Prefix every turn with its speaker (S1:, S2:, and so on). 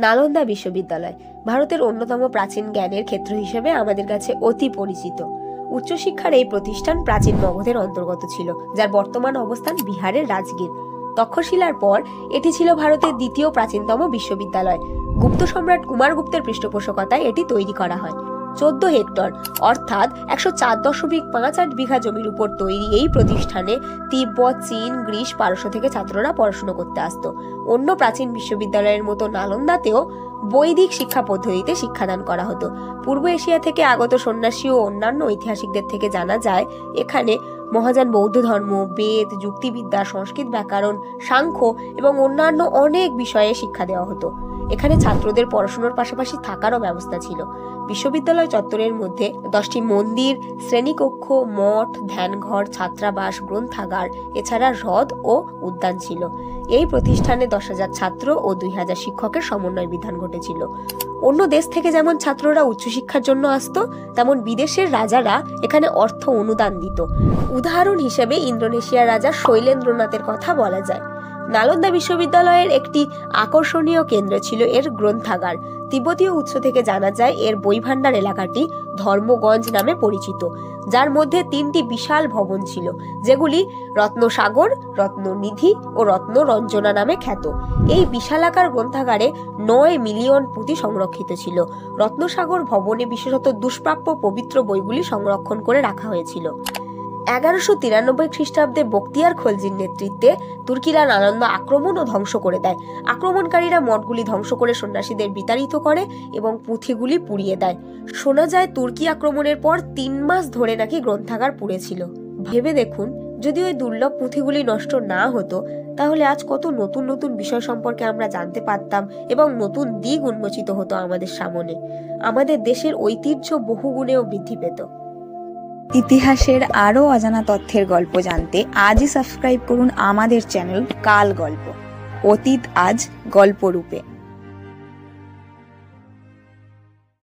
S1: নালন্দা বিশ্ববিদ্যালয় ভারতের অন্যতম প্রাচীন জ্ঞানের ক্ষেত্র হিসেবে আমাদের কাছে অতি পরিচিত। উচ্চশিক্ষার এই প্রতিষ্ঠান প্রাচীন মগধের অন্তর্গত ছিল, যার বর্তমান অবস্থান বিহারের রাজগীর। তক্ষশিলার পর এটি ছিল ভারতের দ্বিতীয় প্রাচীনতম বিশ্ববিদ্যালয়। গুপ্ত সম্রাট কুমারগুপ্তের পৃষ্ঠপোষকতায় এটি তৈরি করা হয়। 14 হেক্টর অর্থাৎ 104.58 বিঘা জমির উপর তৈরি এই প্রতিষ্ঠানে তিব্বত, চীন, গ্রিস, পারস্য থেকে ছাত্ররা পড়াশোনা করতে আসতো। অন্য প্রাচীন বিশ্ববিদ্যালয়ের মতো নালন্দাতেও বৈদিক শিক্ষা পদ্ধতিতে শিক্ষাদান করা হতো। পূর্ব এশিয়া থেকে আগত সন্ন্যাসী ও অন্যান্য ঐতিহাসিকদের থেকে জানা যায় এখানে মহাযান বৌদ্ধ ধর্ম, বেদ, যুক্তিবিদ্যা, সংস্কৃত ব্যাকরণ, সাংখ্য এবং অন্যান্য অনেক বিষয়ে শিক্ষা দেওয়া হতো। এখানে ছাত্রদের পড়াশোনার পাশাপাশি থাকারও ব্যবস্থা ছিল। বিশ্ববিদ্যালয় চত্বরের মধ্যে 10টি মন্দির, শ্রেণীকক্ষ, মঠ, ধ্যানঘর, ছাত্রাবাস, গ্রন্থাগার, এছাড়া হ্রদ ও উদ্যান ছিল। এই প্রতিষ্ঠানে 10,000 ছাত্র ও 2,000 শিক্ষকের সমন্বয় বিধান ঘটেছিল। অন্য দেশ থেকে যেমন ছাত্ররা উচ্চশিক্ষার জন্য আসতো, তেমন বিদেশের রাজারা এখানে অর্থ অনুদান দিত। উদাহরণ হিসেবে ইন্দোনেশিয়ার রাজা শৈলেন্দ্রনাথের কথা বলা যায়। নালন্দা বিশ্ববিদ্যালয়ের একটি আকর্ষণীয় কেন্দ্র ছিল এর গ্রন্থাগার। তিব্বতীয় উৎস থেকে জানা যায় এর বইভাণ্ডার এলাকাটি ধর্মগঞ্জ নামে পরিচিত, যার মধ্যে 3টি বিশাল ভবন ছিল, যেগুলি রত্নসাগর, রত্ননিধি ও রত্নরঞ্জনা নামে খ্যাত। এই বিশালাকার গ্রন্থাগারে 9 মিলিয়ন পুঁথি সংরক্ষিত ছিল। রত্নসাগর ভবনে বিশেষত দুষ্প্রাপ্য পবিত্র বইগুলি সংরক্ষণ করে রাখা হয়েছিল। 1193 খ্রিস্টাব্দে বখতিয়ার খলজির নেতৃত্বে তুর্কিরা নালন্দা আক্রমণ ও ধ্বংস করে দেয়। আক্রমণকারীরা মঠগুলি ধ্বংস করে সন্ন্যাসীদের বিতাড়িত করে এবং পুঁথিগুলি পুড়িয়ে দেয়। শোনা যায় তুর্কি আক্রমণের পর 3 মাস ধরে নাকি গ্রন্থাগার পুড়েছিল। ভেবে দেখুন, যদি ওই দুর্লভ পুঁথিগুলি নষ্ট না হতো, তাহলে আজ কত নতুন নতুন বিষয় সম্পর্কে আমরা জানতে পারতাম এবং নতুন দিক উন্মোচিত হতো আমাদের সামনে। আমাদের দেশের ঐতিহ্য বহুগুণেও বৃদ্ধি পেত।
S2: ইতিহাসের আরও অজানা তথ্যের গল্প জানতে আজই সাবস্ক্রাইব করুন আমাদের চ্যানেল কাল গল্প। অতীত আজ গল্পরূপে।